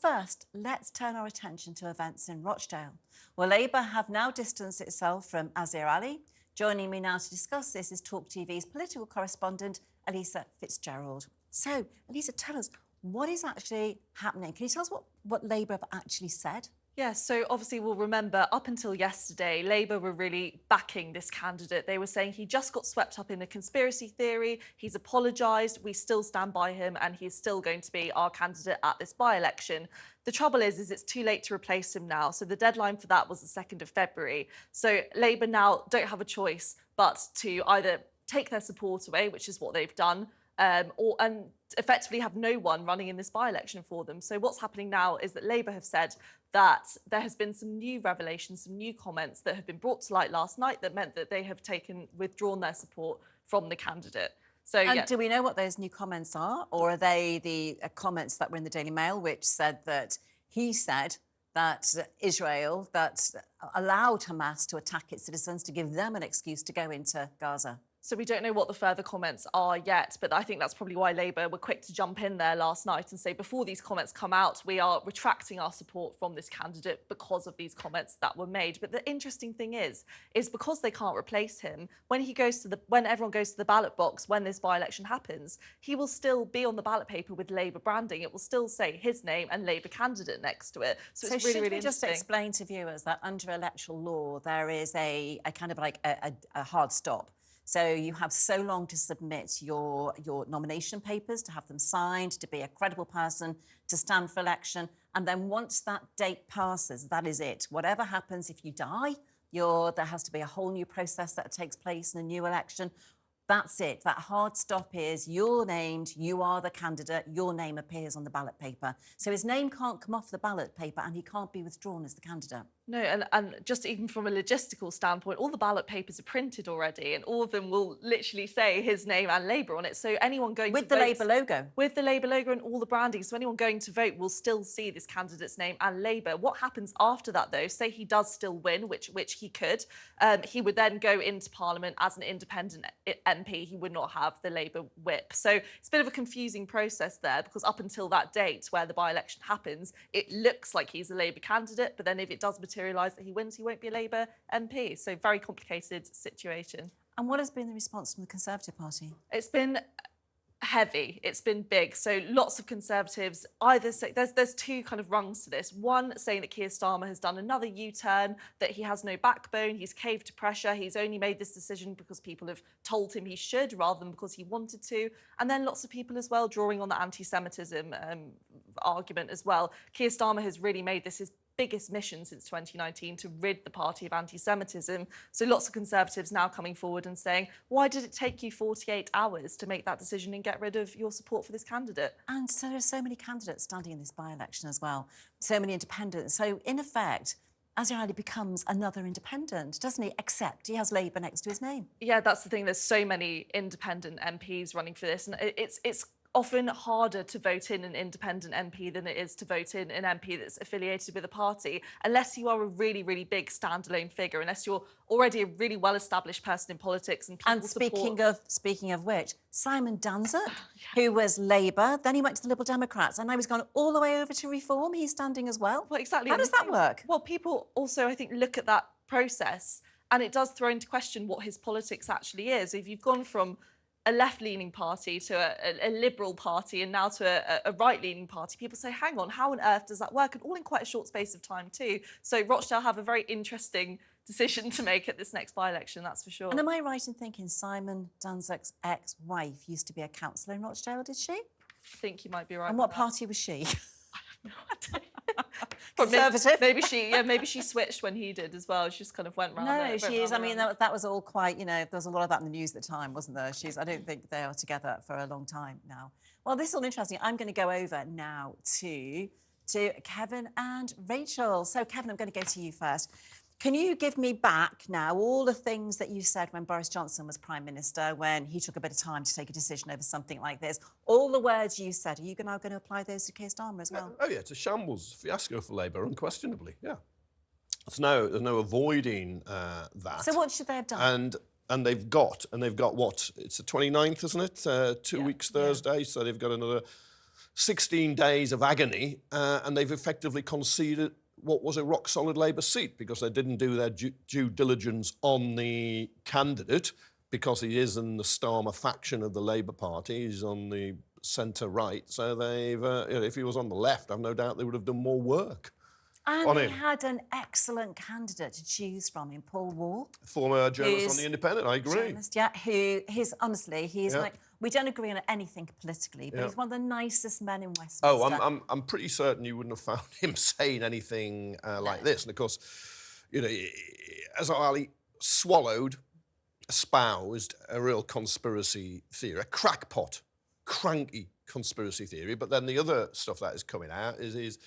first, let's turn our attention to events in Rochdale, where Labour have now distanced itself from Azhar Ali. Joining me now to discuss this is TalkTV's political correspondent, Elisa Fitzgerald. So, Elisa, tell us, what is actually happening? Can you tell us what Labour have actually said? Yeah, so obviously we'll remember up until yesterday, Labour were really backing this candidate. They were saying he just got swept up in a conspiracy theory, he's apologised, we still stand by him and he's still going to be our candidate at this by-election. The trouble is it's too late to replace him now. So the deadline for that was the 2nd of February. So Labour now don't have a choice but to either take their support away, which is what they've done, and effectively have no one running in this by-election for them. So what's happening now is that Labour have said that there has been some new revelations, some new comments that have been brought to light last night that meant that they have withdrawn their support from the candidate. So, and do we know what those new comments are? Or are they the comments that were in the Daily Mail, which said that he said that Israel allowed Hamas to attack its citizens to give them an excuse to go into Gaza? So we don't know what the further comments are yet, but I think that's probably why Labour were quick to jump in there last night and say, before these comments come out, we are retracting our support from this candidate because of these comments that were made. But the interesting thing is because they can't replace him, when everyone goes to the ballot box, when this by-election happens, he will still be on the ballot paper with Labour branding. It will still say his name and Labour candidate next to it. So it's really, really interesting. Just explain to viewers that under electoral law, there is a kind of like a hard stop. So you have so long to submit your nomination papers, to have them signed, to be a credible person, to stand for election. And then once that date passes, that is it. Whatever happens, if you die, there has to be a whole new process that takes place in a new election. That's it. That hard stop is you're named, you are the candidate, your name appears on the ballot paper. So his name can't come off the ballot paper and he can't be withdrawn as the candidate. No, and just even from a logistical standpoint, all the ballot papers are printed already and all of them will literally say his name and Labour on it. So anyone going to vote... With the Labour logo? With the Labour logo and all the branding. So anyone going to vote will still see this candidate's name and Labour. What happens after that, though, say he does still win, which he could, he would then go into Parliament as an independent MP. He would not have the Labour whip. So it's a bit of a confusing process there because up until that date where the by-election happens, it looks like he's a Labour candidate, but then if it does materialise that he wins, he won't be a Labour MP. So very complicated situation. And what has been the response from the Conservative Party? It's been heavy, it's been big. So lots of Conservatives either say, there's two kind of rungs to this. One saying that Keir Starmer has done another U-turn, that he has no backbone, he's caved to pressure, he's only made this decision because people have told him he should rather than because he wanted to. And then lots of people as well drawing on the anti-Semitism argument as well. Keir Starmer has really made this his biggest mission since 2019 to rid the party of anti-Semitism. So lots of Conservatives now coming forward and saying, why did it take you 48 hours to make that decision and get rid of your support for this candidate? And so there are so many candidates standing in this by-election as well, so many independents. So in effect, Azhar Ali becomes another independent, doesn't he? Except he has Labour next to his name. Yeah, that's the thing. There's so many independent MPs running for this, and it's often harder to vote in an independent MP than it is to vote in an MP that's affiliated with a party, unless you are a really, really big standalone figure, unless you're already a really well-established person in politics and people speaking of which, Simon Danzig, who was Labour, then he went to the Liberal Democrats, and now he's gone all the way over to Reform. He's standing as well. Well, exactly. How does that work? Well, people also, I think, look at that process and it does throw into question what his politics actually is. If you've gone from a left-leaning party to a liberal party and now to a right-leaning party, people say, hang on, how on earth does that work? And all in quite a short space of time too. So Rochdale have a very interesting decision to make at this next by-election, that's for sure. And am I right in thinking Simon Danzig's ex-wife used to be a councillor in Rochdale, did she? I think you might be right. And what party was she? I have no idea. Conservative. Maybe she switched when he did as well. She just kind of went round. No, she is. I mean, that was all quite. You know, there was a lot of that in the news at the time, wasn't there? I don't think they are together for a long time now. Well, this is all interesting. I'm going to go over now to Kevin and Rachel. So, Kevin, I'm going to go to you first. Can you give me back now all the things that you said when Boris Johnson was Prime Minister, when he took a bit of time to take a decision over something like this? All the words you said, are you now going to apply those to Keir Starmer as well? Oh, yeah, it's a shambles fiasco for Labour, unquestionably, yeah. There's no avoiding that. So what should they have done? And they've got what? It's the 29th, isn't it? 2 weeks Thursday, so they've got another 16 days of agony, and they've effectively conceded what was a rock-solid Labour seat because they didn't do their due diligence on the candidate because he is in the Starmer faction of the Labour Party. He's on the centre-right. So they've, if he was on the left, I've no doubt they would have done more work. And they had an excellent candidate to choose from in Paul Wall. Former journalist on The Independent, I agree. Journalist, yeah, honestly, he's Yeah. like, we don't agree on anything politically, but he's one of the nicest men in Westminster. Oh, I'm pretty certain you wouldn't have found him saying anything like this. And of course, you know, Azhar Ali espoused a real conspiracy theory, a crackpot, cranky conspiracy theory. But then the other stuff that is coming out is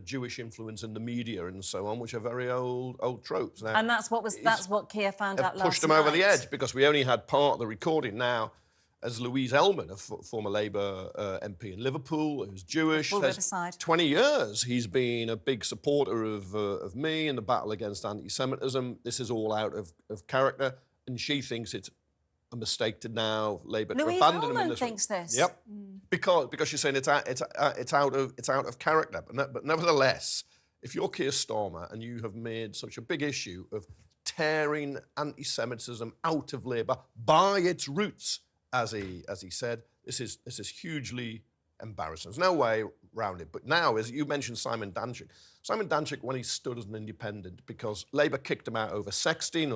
Jewish influence in the media and so on, which are very old tropes. Now, and that's what Keir found out last night. Pushed him over the edge because we only had part of the recording. Now, as Louise Ellman, a former Labour MP in Liverpool, who's Jewish, says 20 years he's been a big supporter of me in the battle against anti-Semitism. This is all out of character, and she thinks it's a mistake to now Labour to abandon him in this. Thinks this. Yep, because she's saying it's out of character. But nevertheless, if you're Keir Starmer and you have made such a big issue of tearing anti-Semitism out of Labour by its roots, as he said, this is hugely embarrassing. There's no way around it. But now, as you mentioned, Simon Danczuk, when he stood as an independent, because Labour kicked him out over sexting,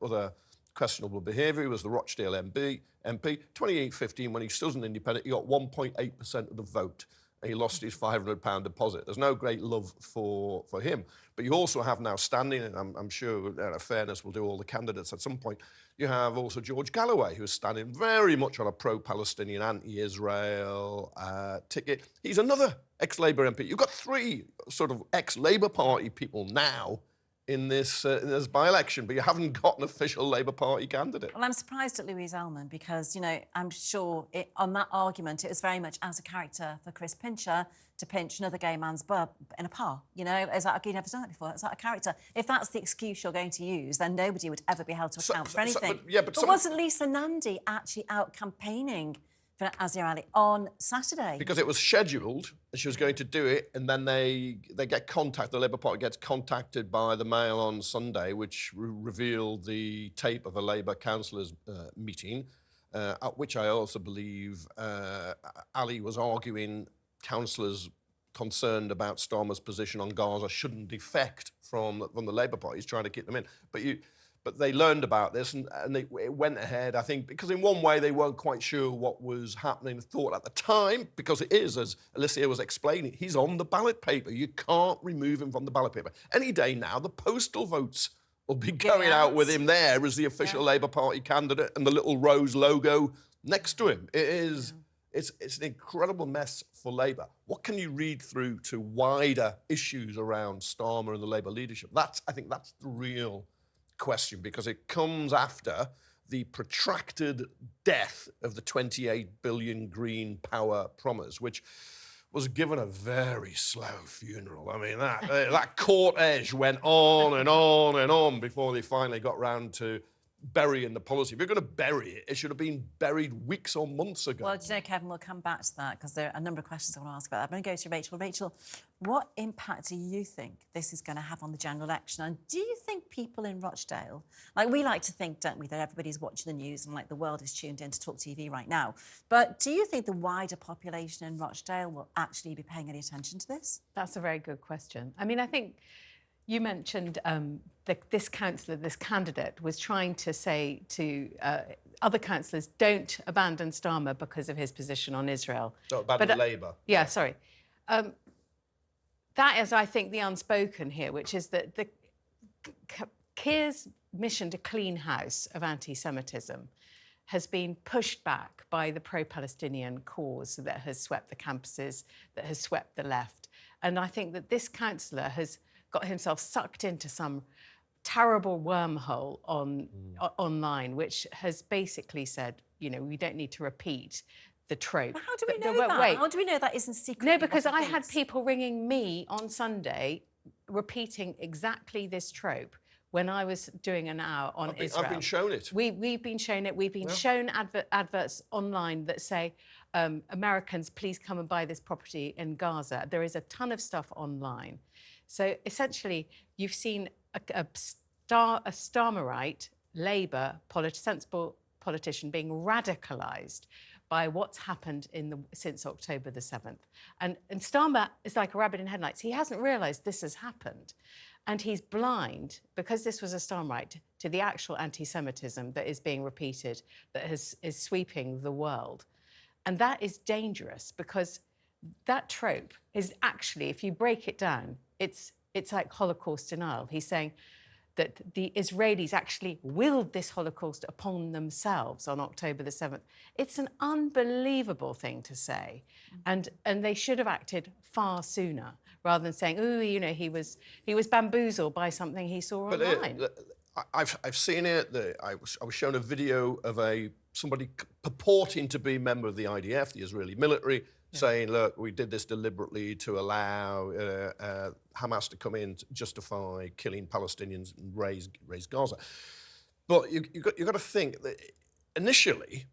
other questionable behaviour. He was the Rochdale MP. 2015, when he stood as an independent, he got 1.8% of the vote. And he lost his £500 deposit. There's no great love for him. But you also have now standing, and I'm sure, out of fairness, we'll do all the candidates at some point, you have also George Galloway, who is standing very much on a pro-Palestinian, anti-Israel ticket. He's another ex-Labour MP. You've got three sort of ex-Labour Party people now in this by-election, but you haven't got an official Labour Party candidate. Well, I'm surprised at Louise Ellman because, you know, I'm sure on that argument it was very much as a character for Chris Pincher to pinch another gay man's bub in a par. You know, is that, you've never done it before? Is that a character? If that's the excuse you're going to use, then nobody would ever be held to account for anything. But wasn't Lisa Nandy actually out campaigning for Azhar Ali on Saturday? Because it was scheduled, and she was going to do it, and then they get contact. The Labour Party gets contacted by the Mail on Sunday, which revealed the tape of a Labour councillors' meeting, at which I also believe Ali was arguing councillors concerned about Starmer's position on Gaza shouldn't defect from the Labour Party. He's trying to keep them in, But they learned about this and it went ahead, I think, because in one way they weren't quite sure what was happening, thought at the time, because it is, as Alicia was explaining, he's on the ballot paper. You can't remove him from the ballot paper. Any day now, the postal votes will be going out with him there as the official Labour Party candidate and the little rose logo next to him. It's an incredible mess for Labour. What can you read through to wider issues around Starmer and the Labour leadership? I think that's the real question, because it comes after the protracted death of the 28 billion green power promise, which was given a very slow funeral. I mean, that cortege went on and on and on before they finally got round to burying the policy. If you're going to bury it, it should have been buried weeks or months ago. Well, do you know, Kevin, we'll come back to that because there are a number of questions I want to ask about that. I'm going to go to Rachel. Rachel, what impact do you think this is going to have on the general election? And do you think people in Rochdale, like we like to think, don't we, that everybody's watching the news and like the world is tuned in to TalkTV right now, but do you think the wider population in Rochdale will actually be paying any attention to this? That's a very good question. I mean, I think you mentioned this councillor, this candidate, was trying to say to other councillors, don't abandon Starmer because of his position on Israel. Don't abandon Labour. Yeah, sorry. That is, I think, the unspoken here, which is that Keir's mission to clean house of anti-Semitism has been pushed back by the pro-Palestinian cause that has swept the campuses, that has swept the left. And I think that this councillor has got himself sucked into some terrible wormhole online, which has basically said, you know, we don't need to repeat the trope. But how do we know that? Wait. How do we know that isn't secret? No, because I had people ringing me on Sunday repeating exactly this trope when I was doing an hour on Israel. I've been shown it. We've been shown it. We've been shown adverts online that say, Americans, please come and buy this property in Gaza. There is a ton of stuff online. So essentially, you've seen a Starmerite, Labour, sensible politician being radicalised by what's happened since October the 7th. And Starmer is like a rabbit in headlights. He hasn't realised this has happened. And he's blind, because this was a Starmerite, to the actual anti-Semitism that is being repeated, that is sweeping the world. And that is dangerous, because that trope is actually, if you break it down, it's like Holocaust denial. He's saying that the Israelis actually willed this Holocaust upon themselves on October the 7th. It's an unbelievable thing to say. And they should have acted far sooner, rather than saying, oh, you know, he was bamboozled by something he saw online. I've seen it. I was shown a video of somebody purporting to be a member of the IDF, the Israeli military, saying, look, we did this deliberately to allow Hamas to come in to justify killing Palestinians and raise Gaza. But you've got to think that initially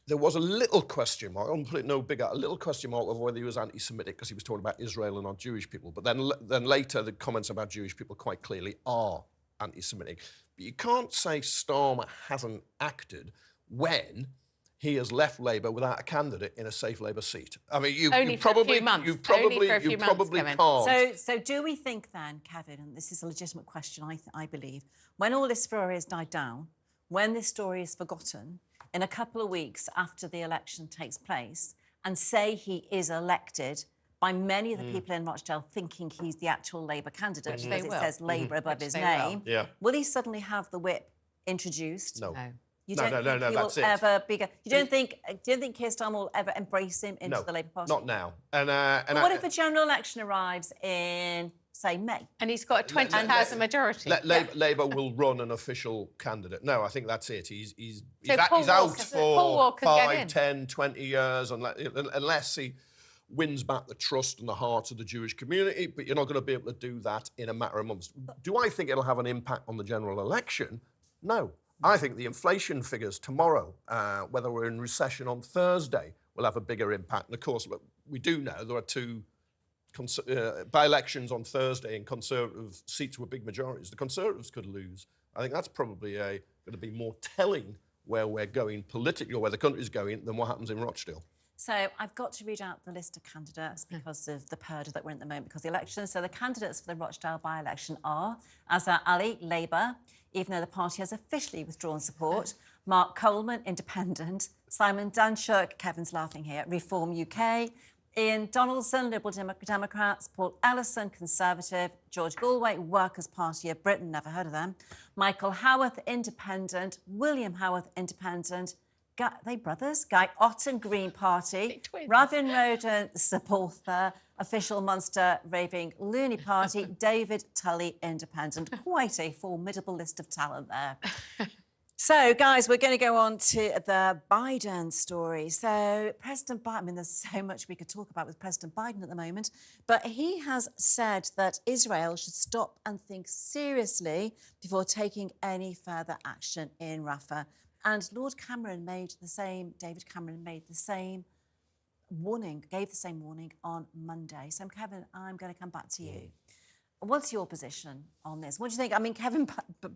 there was a little question mark, I'll put it no bigger, a little question mark of whether he was anti-Semitic because he was talking about Israel and not Jewish people. But then later the comments about Jewish people quite clearly are anti-Semitic. But you can't say Starmer hasn't acted when he has left Labour without a candidate in a safe Labour seat. I mean, you probably can't. So do we think then, Kevin, and this is a legitimate question, I believe, when all this furore has died down, when this story is forgotten, in a couple of weeks after the election takes place, and say he is elected by many of the people in Rochdale thinking he's the actual Labour candidate, because it says Labour above his name, will he suddenly have the whip introduced? No. You don't think he will ever be... Do you think Keir Starmer will ever embrace him into the Labour Party? Not now. And what if a general election arrives in, say, May? And he's got a 20,000 majority. Labour will run an official candidate. No, I think that's it. He's out for 5, 10, 20 years, unless he wins back the trust and the hearts of the Jewish community, but you're not going to be able to do that in a matter of months. Do I think it'll have an impact on the general election? No. I think the inflation figures tomorrow, whether we're in recession on Thursday, will have a bigger impact. And of course, we do know there are two by-elections on Thursday in Conservative seats with big majorities. The Conservatives could lose. I think that's probably going to be more telling where we're going politically, or where the country's going, than what happens in Rochdale. So I've got to read out the list of candidates because of the purge that we're in at the moment because of the election. So the candidates for the Rochdale by-election are Azhar Ali, Labour, even though the party has officially withdrawn support, Mark Coleman, Independent, Simon Danchuk, Kevin's laughing here, Reform UK, Ian Donaldson, Liberal Democrats, Paul Ellison, Conservative, George Galway, Workers' Party of Britain, never heard of them, Michael Howarth, Independent, William Howarth, Independent, they brothers? Guy Otten, Green Party, Ravin Roden, Sepulchre, Official Monster, Raving Looney Party, David Tully, Independent. Quite a formidable list of talent there. So, guys, we're going to go on to the Biden story. So, President Biden, I mean, there's so much we could talk about with President Biden at the moment, but he has said that Israel should stop and think seriously before taking any further action in Rafah. And Lord Cameron made the same, David Cameron made the same warning, gave the same warning on Monday. So, Kevin, I'm going to come back to you. What's your position on this? What do you think? I mean, Kevin, Biden?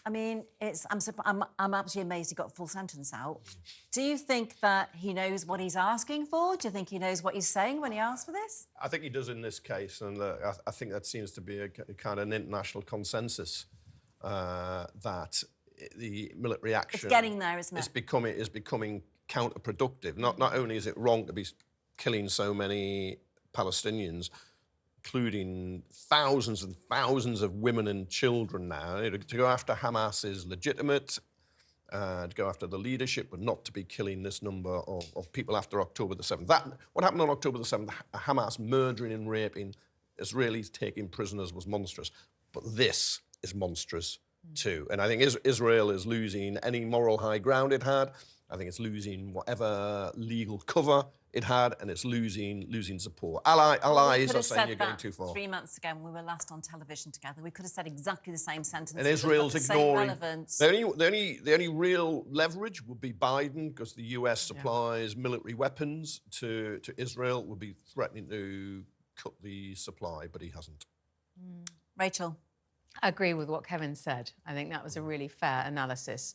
I mean, I'm absolutely amazed he got a full sentence out. Do you think that he knows what he's asking for? Do you think he knows what he's saying when he asks for this? I think he does in this case, and I think that seems to be a kind of an international consensus that the military action... It's getting there, isn't it? Is becoming counterproductive. Not only is it wrong to be killing so many Palestinians, including thousands and thousands of women and children now. To go after Hamas is legitimate, to go after the leadership, but not to be killing this number of people after October the 7th. What happened on October the 7th, Hamas murdering and raping Israelis, taking prisoners, was monstrous. But this is monstrous too. And I think Israel is losing any moral high ground it had. I think it's losing whatever legal cover it had, and it's losing support. Allies are saying you're going too far. 3 months ago when we were last on television together. We could have said exactly the same sentence. And Israel's ignoring. Relevance. The only real leverage would be Biden, because the US supplies military weapons to Israel, would be threatening to cut the supply, but he hasn't. Rachel. I agree with what Kevin said. I think that was a really fair analysis.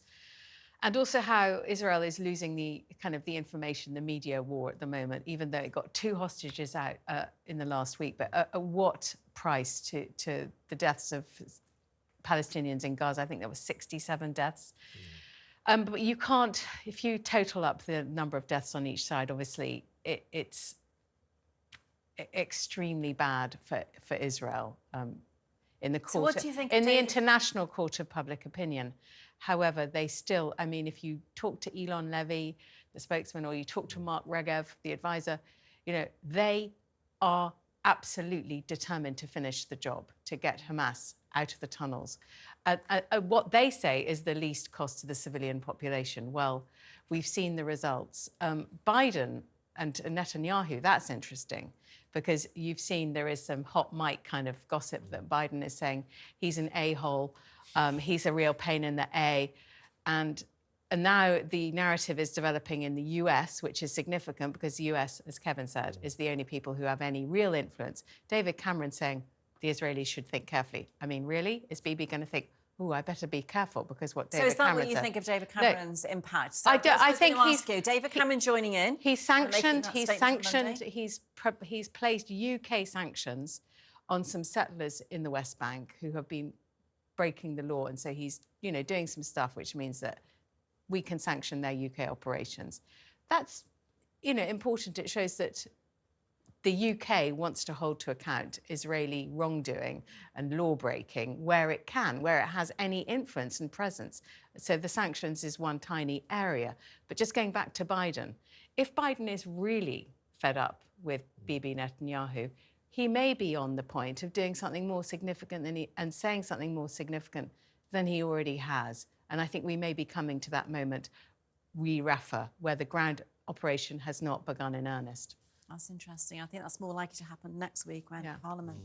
And also how Israel is losing the information, the media war at the moment, even though it got 2 hostages out in the last week. But at what price to the deaths of Palestinians in Gaza? I think there were 67 deaths. But you can't, if you total up the number of deaths on each side, obviously it's extremely bad for Israel in the court, so what do you think in the International Court of Public Opinion. However, they still, I mean, if you talk to Elon Levy, the spokesman, or you talk to Mark Regev, the advisor, you know, they are absolutely determined to finish the job, to get Hamas out of the tunnels. What they say is the least cost to the civilian population. Well, we've seen the results. Biden and Netanyahu, that's interesting, because you've seen there is some hot mic kind of gossip that Biden is saying he's an a-hole, he's a real pain in the A. And now the narrative is developing in the US, which is significant because the US, as Kevin said, is the only people who have any real influence. David Cameron saying the Israelis should think carefully. I mean, really? Is Bibi going to think, oh, I better be careful because what David Cameron said? So is that what you think of David Cameron's impact? So I think he's... David Cameron joining in. He's sanctioned, he's placed UK sanctions on some settlers in the West Bank who have been breaking the law. And so he's, you know, doing some stuff which means that we can sanction their UK operations. That's, you know, important. It shows that the UK wants to hold to account Israeli wrongdoing and law-breaking where it can, where it has any influence and presence. So the sanctions is one tiny area. But just going back to Biden, if Biden is really fed up with Bibi Netanyahu, he may be on the point of doing something more significant and saying something more significant than he already has. And I think we may be coming to that moment, re-Rafah, where the ground operation has not begun in earnest. That's interesting. I think that's more likely to happen next week when Parliament